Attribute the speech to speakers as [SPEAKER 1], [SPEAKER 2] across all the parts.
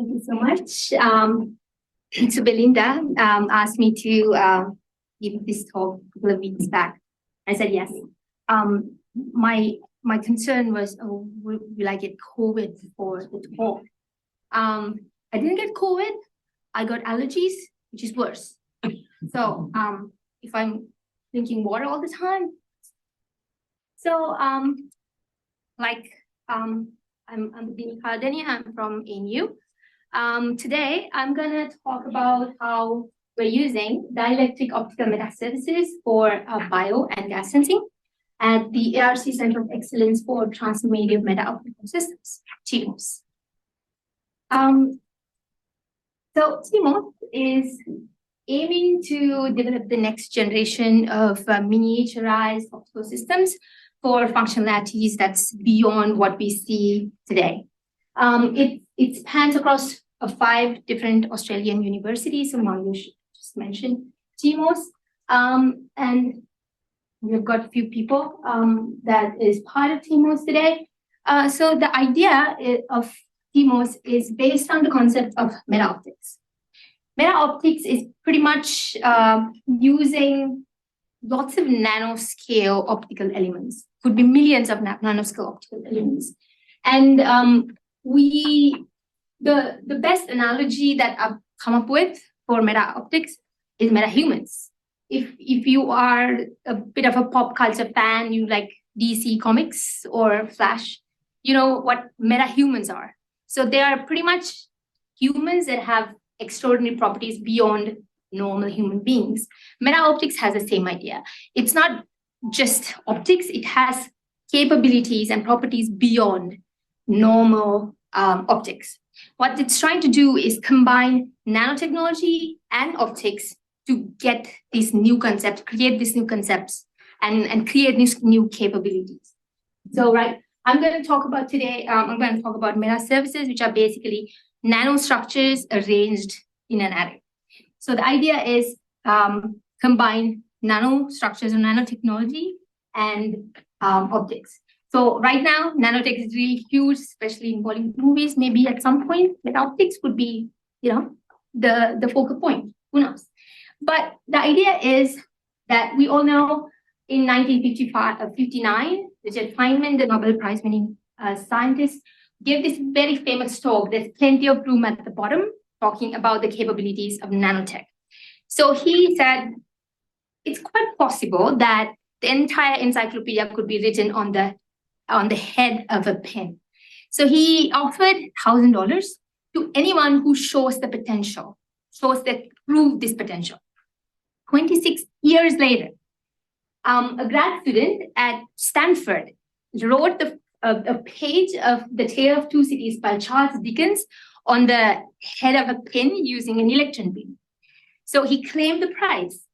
[SPEAKER 1] Thank you so much. So Belinda asked me to give this talk a couple of weeks back. I said yes. My concern was, oh, will I get COVID for the talk? I didn't get COVID. I got allergies, which is worse. So if I'm drinking water all the time. So I'm Buddini Karawdeniya. I'm from ANU. Today, I'm going to talk about how we're using dielectric optical metasurfaces for bio and gas sensing at the ARC Center of Excellence for Transformative Meta-Optical Systems, TMOS. So TMOS is aiming to develop the next generation of miniaturized optical systems for functionalities that's beyond what we see today. It spans across 5 different Australian universities, so Mario just mentioned TMOS, and we've got a few people that is part of TMOS today. So the idea of TMOS is based on the concept of meta-optics. Meta-optics is pretty much using lots of nanoscale optical elements, could be millions of nanoscale optical elements. And the best analogy that I've come up with for meta-optics is meta-humans. If you are a bit of a pop culture fan, you like DC Comics or Flash, you know what meta-humans are. So they are pretty much humans that have extraordinary properties beyond normal human beings. Meta-optics has the same idea. It's not just optics, it has capabilities and properties beyond normal optics. What it's trying to do is combine nanotechnology and optics to get these new concepts, create these new concepts, and create these new capabilities. So, I'm going to talk about today, I'm going to talk about metasurfaces, which are basically nanostructures arranged in an array. So the idea is combine nanostructures or nanotechnology and optics. So right now, nanotech is really huge, especially in Bollywood movies. Maybe at some point, optics could be, the focal point. Who knows? But the idea is that we all know in 1959, Richard Feynman, the Nobel Prize-winning scientist, gave this very famous talk. There's plenty of room at the bottom talking about the capabilities of nanotech. So he said, it's quite possible that the entire encyclopedia could be written on the head of a pen. So he offered $1,000 to anyone who shows the potential, prove this potential. 26 years later, a grad student at Stanford wrote a page of The Tale of Two Cities by Charles Dickens on the head of a pin using an electron beam. So he claimed the prize.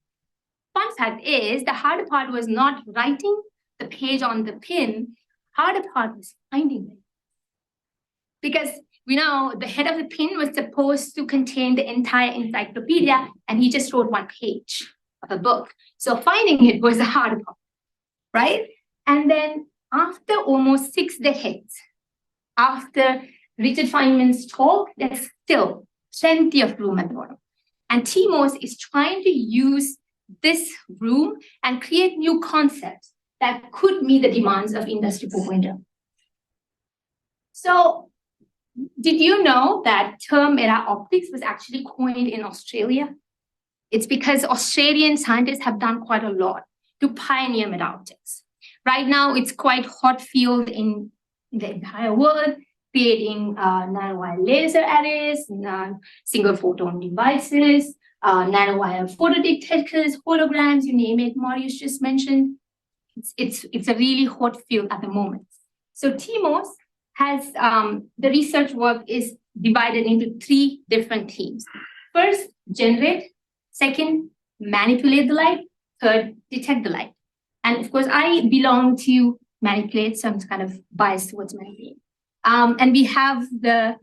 [SPEAKER 1] Fun fact is, the harder part was not writing the page on the pin, harder part was finding it. Because we know the head of the pin was supposed to contain the entire encyclopedia, and he just wrote 1 page of a book. So finding it was the harder part, right? And then after almost 6 decades, after Richard Feynman's talk, there's still plenty of room at the bottom. And TMOS is trying to use this room and create new concepts that could meet the demands of Industry 4.0. So, did you know that term meta-optics was actually coined in Australia? It's because Australian scientists have done quite a lot to pioneer meta-optics. Right now, it's quite hot field in the entire world, creating nanowire laser arrays, single photon devices, nanowire photodetectors, holograms, you name it, Marius just mentioned. It's a really hot field at the moment. So TMOS has, the research work is divided into 3 different themes. First, generate. Second, manipulate the light. Third, detect the light. And of course, I belong to manipulate, so I'm kind of biased towards manipulate. And we have the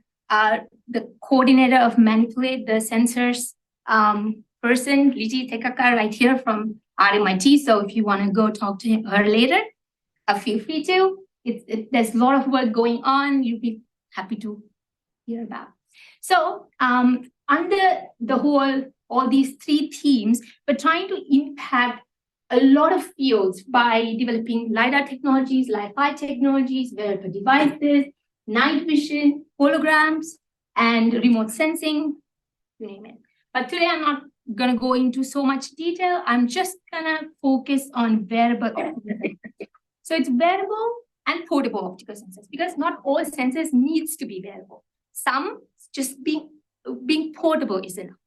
[SPEAKER 1] coordinator of manipulate, the sensors person, Liji Tekaka, right here from RMIT. So if you want to go talk to her later, feel free to. There's a lot of work going on. You'll be happy to hear about. So under all these three themes, we're trying to impact a lot of fields by developing LiDAR technologies, Li-Fi technologies, wearable devices, night vision, holograms, and remote sensing, you name it. But today I'm not going to go into so much detail. I'm just going to focus on wearable. So it's wearable and portable optical sensors, because not all sensors needs to be wearable. Some just being portable is enough,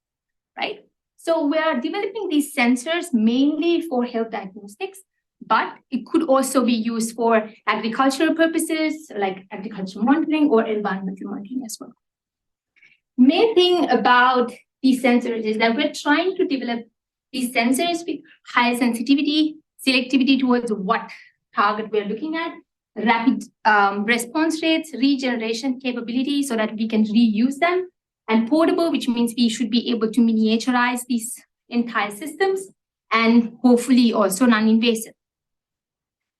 [SPEAKER 1] right? So we are developing these sensors mainly for health diagnostics, but it could also be used for agricultural purposes, like agricultural monitoring or environmental monitoring as well. Main thing about these sensors is that we're trying to develop these sensors with higher sensitivity, selectivity towards what target we're looking at, rapid response rates, regeneration capability so that we can reuse them, and portable, which means we should be able to miniaturize these entire systems, and hopefully also non-invasive.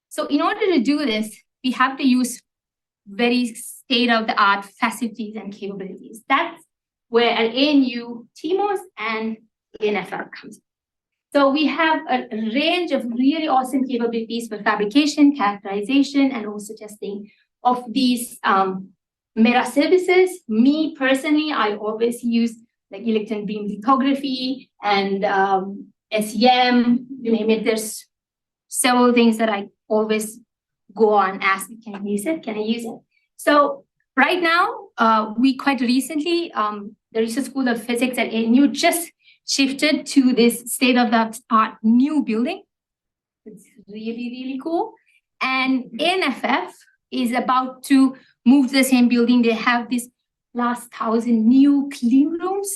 [SPEAKER 1] So in order to do this, we have to use very state-of-the-art facilities and capabilities. That's where at ANU, TMOS and ANFR comes in. So we have a range of really awesome capabilities for fabrication, characterization, and also testing of these metasurfaces. Me personally, I always use like electron beam lithography and SEM, you name it. There's several things that I always go on ask, can I use it? Can I use it? So right now, we quite recently, the Research School of Physics at ANU just shifted to this state-of-the-art new building. It's really, really cool. And ANFF is about to move to the same building. They have this last 1,000 new clean rooms,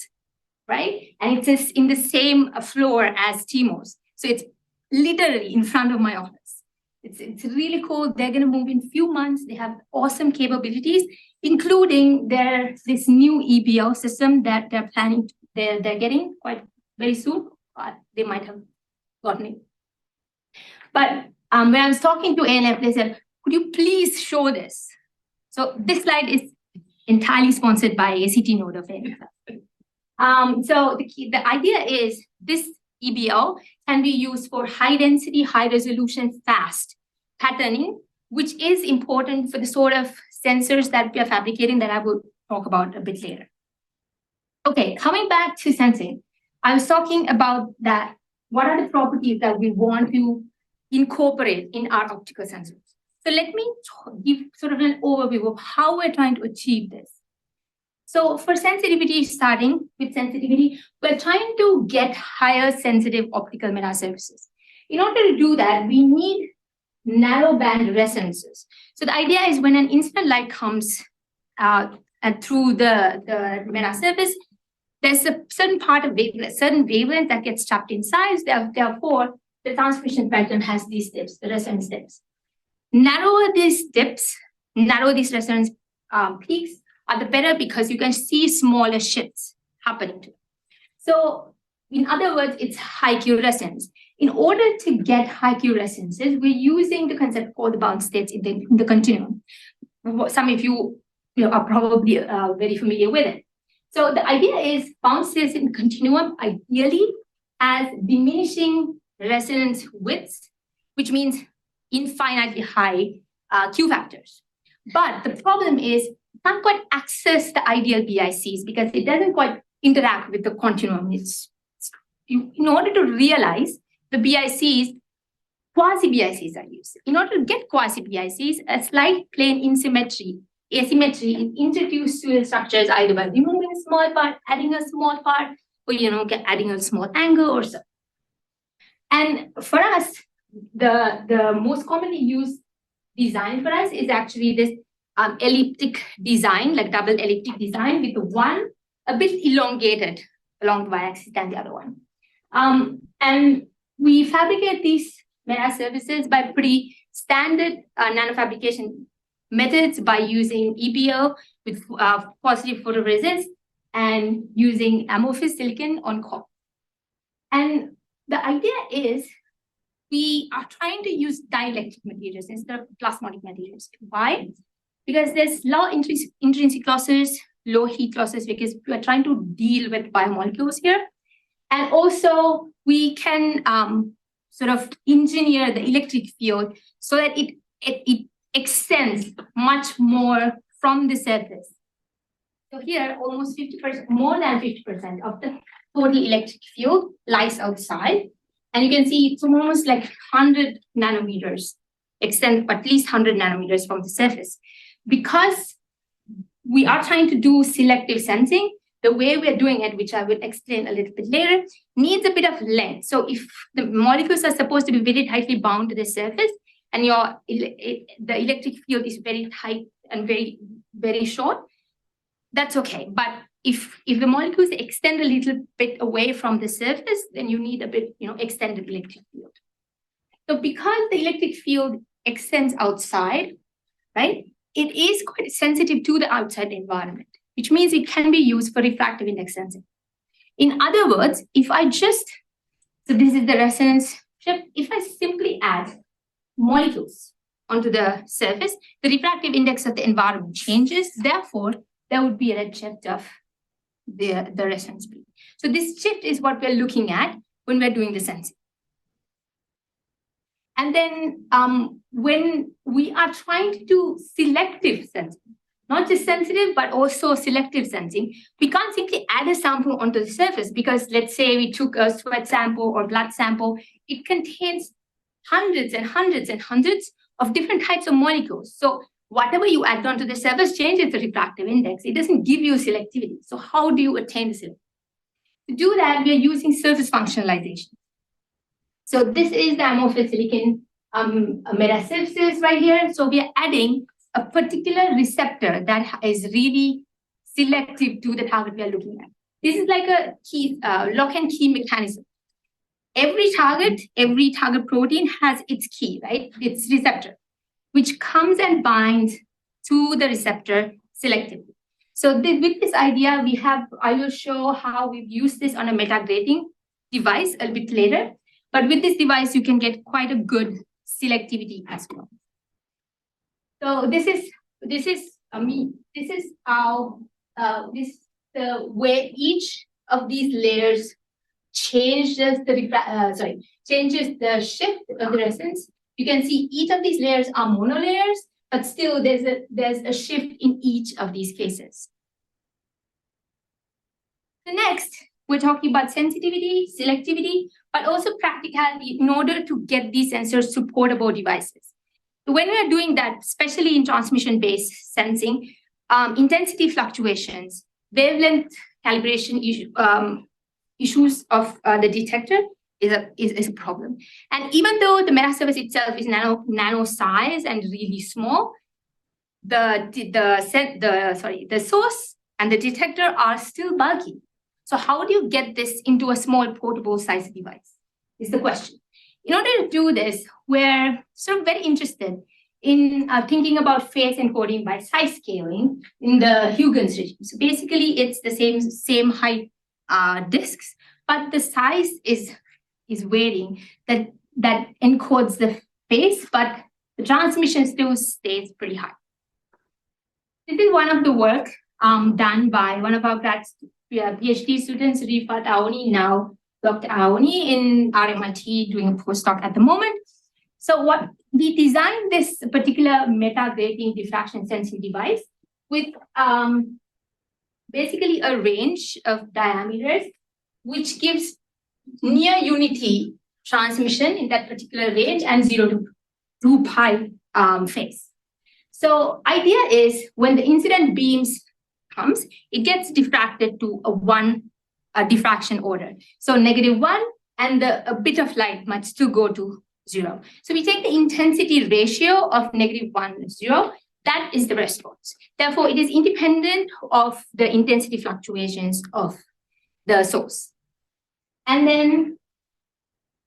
[SPEAKER 1] right? And it is in the same floor as TMOS. So it's literally in front of my office. It's really cool. They're going to move in a few months. They have awesome capabilities, including this new EBL system that they're planning. They're getting quite very soon. They might have gotten it. But when I was talking to ANF, they said, could you please show this? So this slide is entirely sponsored by ACT node of ANF. So the idea is this EBL can be used for high density, high resolution, fast patterning, which is important for the sort of sensors that we are fabricating that I will talk about a bit later. Okay, coming back to sensing, I was talking about that. What are the properties that we want to incorporate in our optical sensors? So let me give sort of an overview of how we're trying to achieve this. So for sensitivity, starting with sensitivity, we're trying to get higher sensitive optical metasurfaces. In order to do that, we need narrow band resonances. So the idea is when an incident light comes and through the metasurface, there's a certain part of wavelength, certain wavelength that gets trapped inside. Therefore, the transmission pattern has these dips, the resonance dips. Narrower these dips, narrow these resonance peaks are the better, because you can see smaller shifts happening to them. So in other words, it's high Q resonance. In order to get high Q resonances, we're using the concept called the bound states in the continuum. Some of you are probably very familiar with it. So the idea is bound states in continuum ideally has diminishing resonance widths, which means infinitely high Q factors. But the problem is you can't quite access the ideal BICs because it doesn't quite interact with the continuum. In order to realize the BICs, quasi-BICs are used. In order to get quasi-BICs, a slight plane asymmetry is introduced to the structures either by removing a small part, adding a small part, or adding a small angle or so. And for us, the most commonly used design for us is actually this elliptic design, like double elliptic design, with the one a bit elongated along the y-axis than the other one. And we fabricate these metasurfaces by pretty standard nanofabrication methods, by using EBL with positive photoresist and using amorphous silicon on copper. And the idea is we are trying to use dielectric materials instead of plasmonic materials. Why? Because there's low intrinsic losses, low heat losses because we are trying to deal with biomolecules here. And also we can sort of engineer the electric field so that it extends much more from the surface. So here, almost 50%, more than 50% of the total electric field lies outside. And you can see it's almost like 100 nanometers, extend at least 100 nanometers from the surface. Because we are trying to do selective sensing, the way we're doing it, which I will explain a little bit later, needs a bit of length. So if the molecules are supposed to be very tightly bound to the surface, and the electric field is very tight and very, very short, that's okay. But if the molecules extend a little bit away from the surface, then you need a bit, extended electric field. So because the electric field extends outside, right, it is quite sensitive to the outside environment, which means it can be used for refractive index sensing. In other words, so this is the resonance shift. If I simply add molecules onto the surface, the refractive index of the environment changes. Therefore, there would be a redshift of the resonance beam. So this shift is what we're looking at when we're doing the sensing. And then when we are trying to do selective sensing, not just sensitive, but also selective sensing, we can't simply add a sample onto the surface because let's say we took a sweat sample or blood sample, it contains hundreds and hundreds and hundreds of different types of molecules. So whatever you add onto the surface changes the refractive index. It doesn't give you selectivity. So how do you attain the selectivity? To do that, we are using surface functionalization. So this is the amorphous silicon metasurfaces right here. So we are adding a particular receptor that is really selective to the target we are looking at. This is like a key, lock and key mechanism. Every target protein has its key, right? Its receptor, which comes and binds to the receptor selectively. So with this idea, I will show how we've used this on a meta-grading device a bit later. But with this device, you can get quite a good selectivity as well. So this is how the way each of these layers changes the shift of the resonance. You can see each of these layers are monolayers, but still there's a shift in each of these cases. The next, we're talking about sensitivity, selectivity, but also practicality in order to get these sensors to portable devices. When we're doing that, especially in transmission-based sensing, intensity fluctuations, wavelength calibration issues of the detector is a problem. And even though the metasurface itself is nano size and really small, the source and the detector are still bulky. So how do you get this into a small portable size device is the question. In order to do this, we're sort of very interested in thinking about phase encoding by size scaling in the Huygens regime. So basically, it's the same height disks, but the size is varying that encodes the phase, but the transmission still stays pretty high. This is one of the work done by one of our PhD students, Rifat Aoni, now Dr. Aoni in RMIT doing a postdoc at the moment. So what we designed this particular meta-grading diffraction sensing device with basically a range of diameters, which gives near unity transmission in that particular range and 0 to 2 pi phase. So idea is when the incident beams comes, it gets diffracted to a diffraction order. So -1 and a bit of light might still go to 0. So we take the intensity ratio of -1 and 0. That is the response. Therefore, it is independent of the intensity fluctuations of the source. And then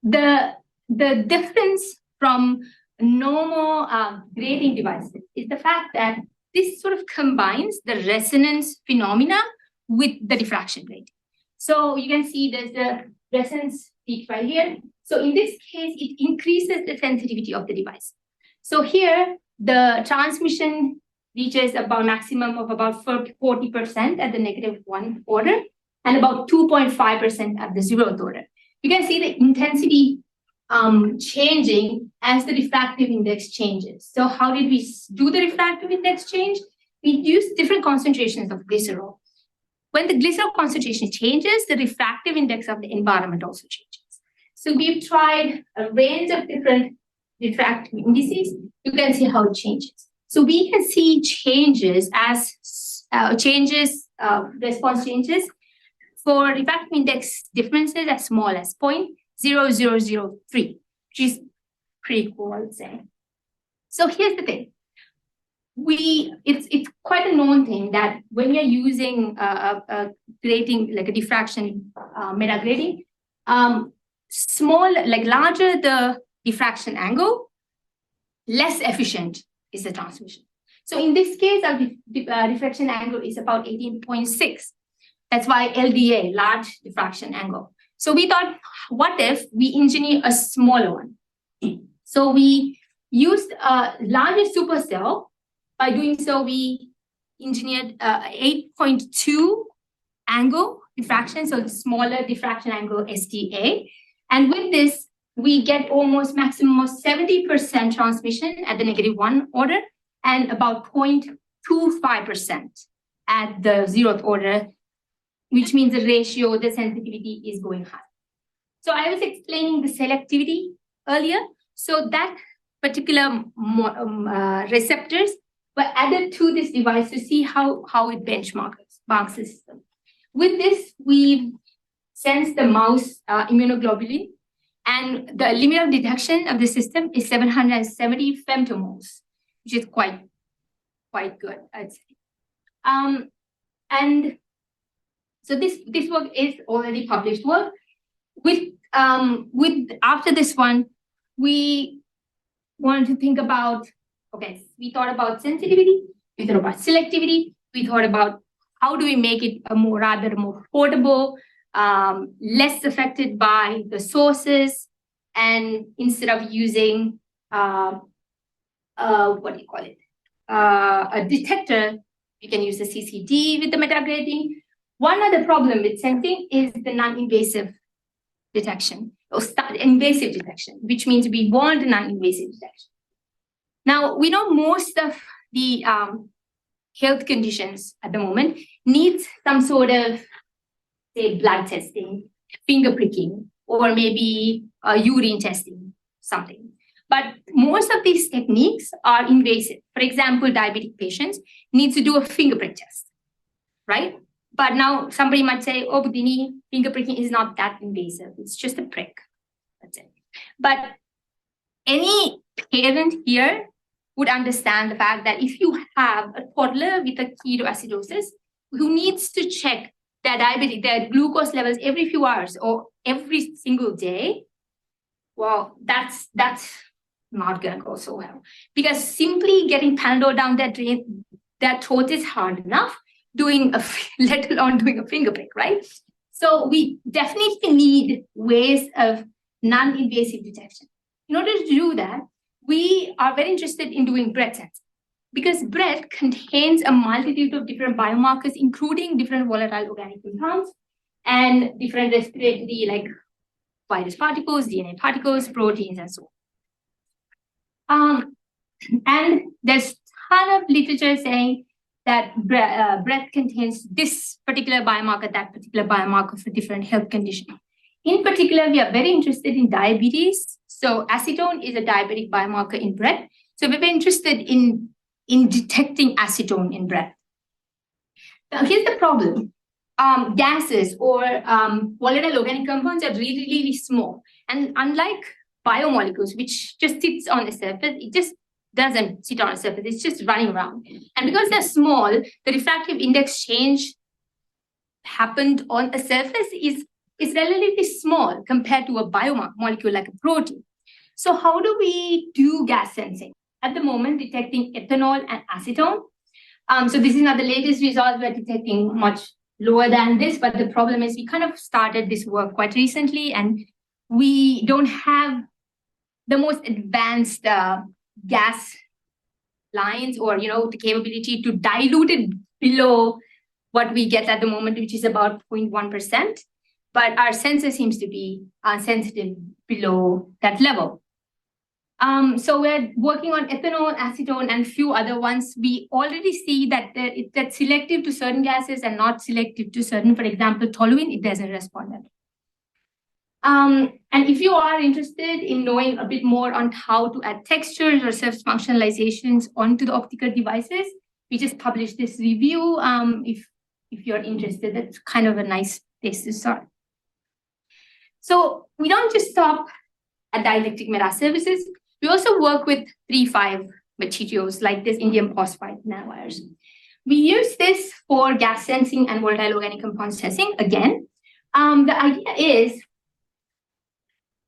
[SPEAKER 1] the difference from normal grading devices is the fact that this sort of combines the resonance phenomena with the diffraction rate. So you can see there's the resonance peak right here. So in this case, it increases the sensitivity of the device. So here, the transmission reaches about maximum of about 40% at the -1 order and about 2.5% at the 0th order. You can see the intensity changing as the refractive index changes. So how did we do the refractive index change? We used different concentrations of glycerol. When the glycerol concentration changes, the refractive index of the environment also changes. So we've tried a range of different refractive indices. You can see how it changes. So we can see changes as response changes for refractive index differences as small as 0.0003, which is pretty cool, I would say. So here's the thing. It's quite a known thing that when you're using a grading, like a diffraction meta grading, larger the diffraction angle, less efficient is the transmission. So in this case, our diffraction angle is about 18.6. That's why LDA, large diffraction angle. So we thought, what if we engineer a smaller one? So we used a larger supercell. By doing so, we engineered 8.2 angle diffraction, so smaller diffraction angle SDA. And with this, we get almost maximum of 70% transmission at the -1 order and about 0.25% at the 0th order, which means the ratio, the sensitivity is going high. So I was explaining the selectivity earlier. So that particular receptors were added to this device to see how it benchmarks the system. With this, we sense the mouse immunoglobulin, and the limit of detection of the system is 770 femtomoles, which is quite good, I'd say. And so this work is already published work. After this one, we wanted to think about, we thought about sensitivity, we thought about selectivity, we thought about how do we make it a more portable, less affected by the sources, and instead of using a detector, you can use the CCD with the metagrading. One other problem with sensing is the non-invasive detection or invasive detection, which means we want non-invasive detection. Now, we know most of the health conditions at the moment needs some sort of, say, blood testing, finger pricking, or maybe urine testing, something. But most of these techniques are invasive. For example, diabetic patients need to do a finger prick test, right? But now somebody might say, oh, Buddini, finger pricking is not that invasive. It's just a prick. That's it. But any parent here would understand the fact that if you have a toddler with a ketoacidosis who needs to check their glucose levels every few hours or every single day, well, that's not going to go so well. Because simply getting Panadol down their throat is hard enough, let alone doing a finger prick, right? So we definitely need ways of non-invasive detection. In order to do that, we are very interested in doing breath sensing, because breath contains a multitude of different biomarkers, including different volatile organic compounds and different respiratory, like virus particles, DNA particles, proteins, and so on. And there's a ton of literature saying that breath contains this particular biomarker, that particular biomarker for different health conditions. In particular, we are very interested in diabetes. So acetone is a diabetic biomarker in breath. So we're very interested in detecting acetone in breath. Now, here's the problem. Gases or volatile organic compounds are really, really small. And unlike biomolecules, which just sits on the surface, it just doesn't sit on the surface. It's just running around. And because they're small, the refractive index change happened on a surface is relatively small compared to a biomolecule like a protein. So how do we do gas sensing? At the moment, detecting ethanol and acetone. So this is not the latest result. We're detecting much lower than this, but the problem is we kind of started this work quite recently, and we don't have the most advanced gas lines, or the capability to dilute it below what we get at the moment, which is about 0.1%. But our sensor seems to be sensitive below that level. So we're working on ethanol, acetone, and a few other ones. We already see that that's selective to certain gases and not selective to certain. For example, toluene, it doesn't respond. And if you are interested in knowing a bit more on how to add textures or surface functionalizations onto the optical devices, we just published this review. If you're interested, that's kind of a nice place to start. So we don't just stop at dielectric metasurfaces. We also work with 3,5 materials like this indium phosphide nanowires. We use this for gas sensing and volatile organic compound sensing. Again, the idea is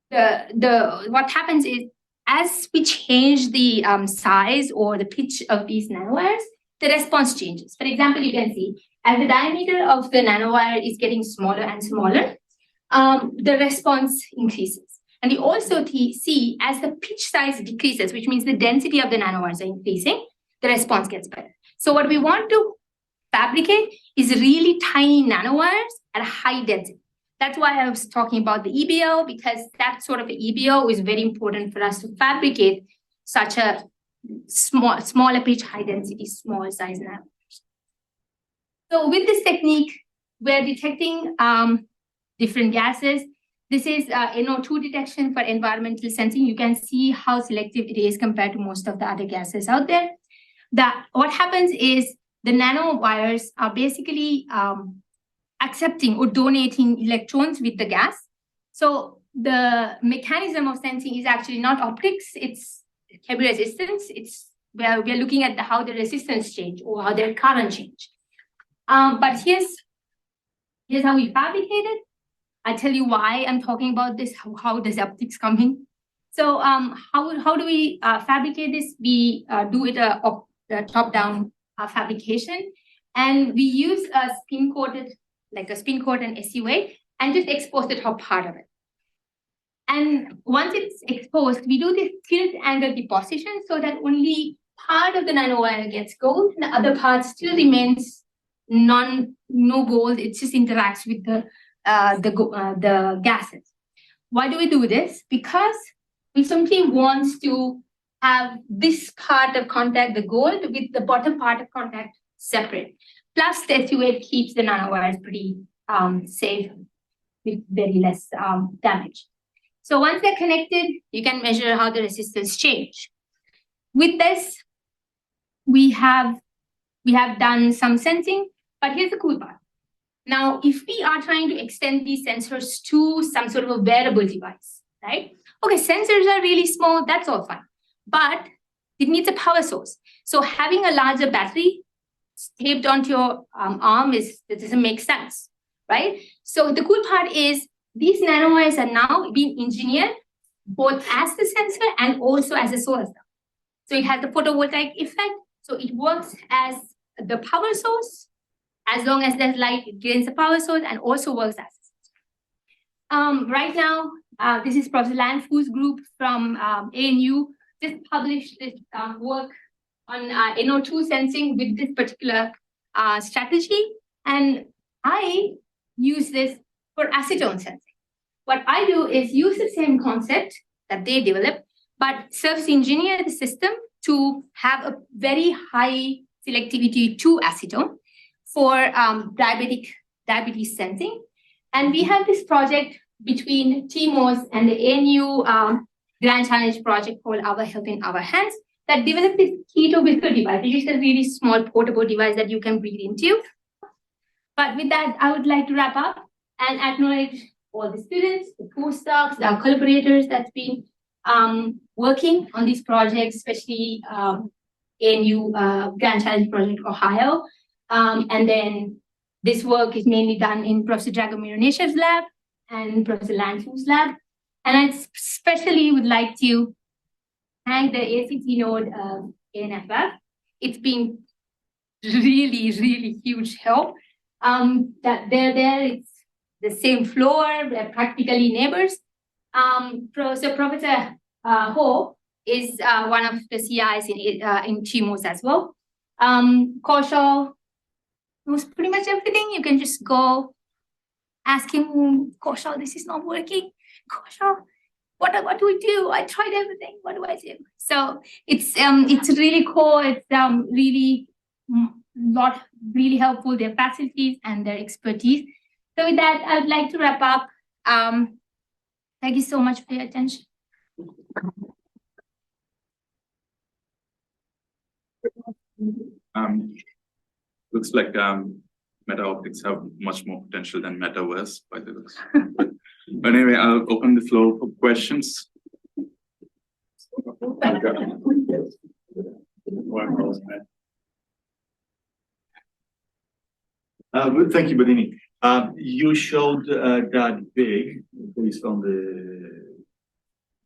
[SPEAKER 1] what happens is as we change the size or the pitch of these nanowires, the response changes. For example, you can see as the diameter of the nanowire is getting smaller and smaller, the response increases. And we also see as the pitch size decreases, which means the density of the nanowires are increasing, the response gets better. So what we want to fabricate is really tiny nanowires at a high density. That's why I was talking about the EBO, because that sort of EBO is very important for us to fabricate such a smaller pitch, high density, small size nanowires. So with this technique, we're detecting different gases. This is NO2 detection for environmental sensing. You can see how selective it is compared to most of the other gases out there. What happens is the nanowires are basically accepting or donating electrons with the gas. So the mechanism of sensing is actually not optics, it's heavy resistance. It's where we're looking at how the resistance change or how their current change. But here's how we fabricate it. I tell you why I'm talking about this, how does optics come in. So how do we fabricate this? We do it a top-down fabrication, and we use a spin-coated, like a spin coat and SU8, and just expose the top part of it. And once it's exposed, we do this tilt angle deposition so that only part of the nanowire gets gold, and the other part still remains no gold. It just interacts with the gases. Why do we do this? Because we simply want to have this part of contact, the gold, with the bottom part of contact separate. Plus, the SU8 keeps the nanowires pretty safe with very less damage. So once they're connected, you can measure how the resistance change. With this, we have done some sensing, but here's the cool part. Now, if we are trying to extend these sensors to some sort of a wearable device, right? Okay, sensors are really small, that's all fine. But it needs a power source. So having a larger battery taped onto your arm that doesn't make sense, right? So the cool part is these nanowires are now being engineered both as the sensor and also as a source. So it has the photovoltaic effect. So it works as the power source. As long as there's light, it gains the power source and also works as a sensor. Right now, this is Professor Lanfu's group from ANU just published this work on NO2 sensing with this particular strategy. And I use this for acetone sensing. What I do is use the same concept that they developed, but surface engineer the system to have a very high selectivity to acetone for diabetes sensing. And we have this project between TMOS and the ANU Grand Challenge project called Our Health in Our Hands that developed this keto whisper device, which is a really small portable device that you can breathe into. But with that, I would like to wrap up and acknowledge all the students, the postdocs, our collaborators that's been working on these projects, especially ANU Grand Challenge Project Ohio. And then this work is mainly done in Professor Dragomir Neshev's lab and Professor Lanfu's lab. And I especially would like to thank the ACT node ANFF. It's been really, really huge help. That they're there, it's the same floor, they're practically neighbors. So Professor Ho is one of the CIs in TMOS as well. Kaushal knows pretty much everything. You can just go ask him, Kaushal, this is not working. Kaushal, what do we do? I tried everything. What do I do? So it's really cool. It's really really helpful, their facilities and their expertise. So with that, I would like to wrap up. Thank you so much for your attention.
[SPEAKER 2] Looks like meta optics have much more potential than metaverse by the looks. But anyway, I'll open the floor for questions.
[SPEAKER 3] Thank you, Buddini. You showed that big based on the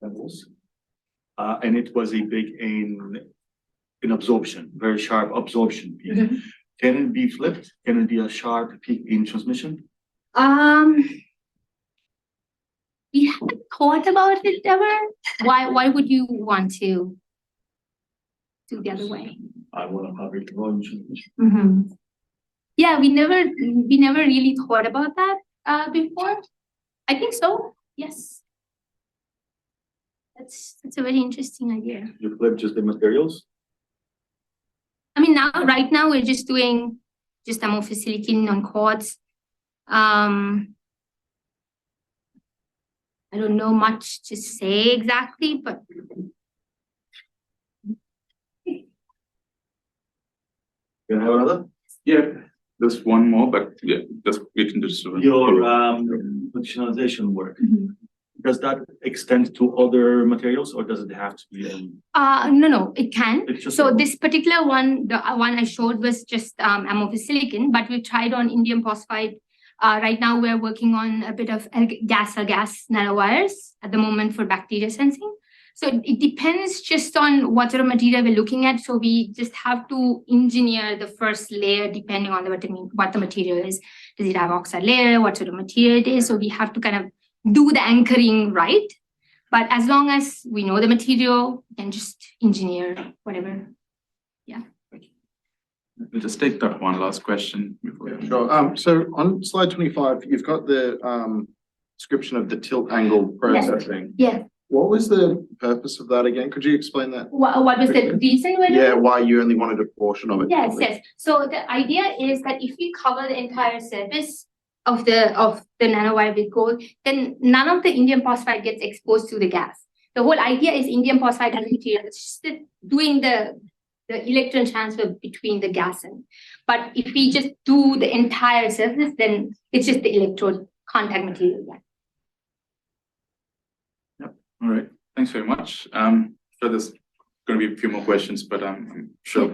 [SPEAKER 3] levels, and it was a big in absorption, very sharp absorption peak. Mm-hmm. Can it be flipped? Can it be a sharp peak in transmission?
[SPEAKER 1] We haven't thought about it ever. Why would you want to do the other way?
[SPEAKER 3] I want to have it volume transmission.
[SPEAKER 1] Mm-hmm. Yeah, we never really thought about that before. I think so. Yes. That's a very interesting idea.
[SPEAKER 3] You flip just the materials?
[SPEAKER 1] I mean, right now we're just doing just amorphous silicon on quartz. I don't know much to say exactly, but
[SPEAKER 3] you have another?
[SPEAKER 2] Yeah, there's one more, but yeah, just get into
[SPEAKER 3] your functionalization work. Mm-hmm. Does that extend to other materials, or does it have to be?
[SPEAKER 1] No, it can. So this particular one, the one I showed was just amorphous silicon, but we tried on indium phosphide. Right now, we're working on a bit of gas nanowires at the moment for bacteria sensing. So it depends just on what sort of material we're looking at. So we just have to engineer the first layer depending on what the material is. Does it have oxide layer? What sort of material it is? So we have to kind of do the anchoring right. But as long as we know the material, we can just engineer whatever. Yeah.
[SPEAKER 2] We'll just take that one last question before.
[SPEAKER 4] Yeah, sure. So on slide 25, you've got the description of the tilt angle processing.
[SPEAKER 1] Yes.
[SPEAKER 4] What was the purpose of that again? Could you explain that?
[SPEAKER 1] What was the reason?
[SPEAKER 4] Yeah, why you only wanted a portion of it?
[SPEAKER 1] Yes. So the idea is that if we cover the entire surface of the nanowire with gold, then none of the indium phosphide gets exposed to the gas. The whole idea is indium phosphide has material. It's just doing the electron transfer between the gas and. But if we just do the entire surface, then it's just the electrode contact material.
[SPEAKER 2] Yep. All right. Thanks very much. So there's going to be a few more questions, but I'm sure.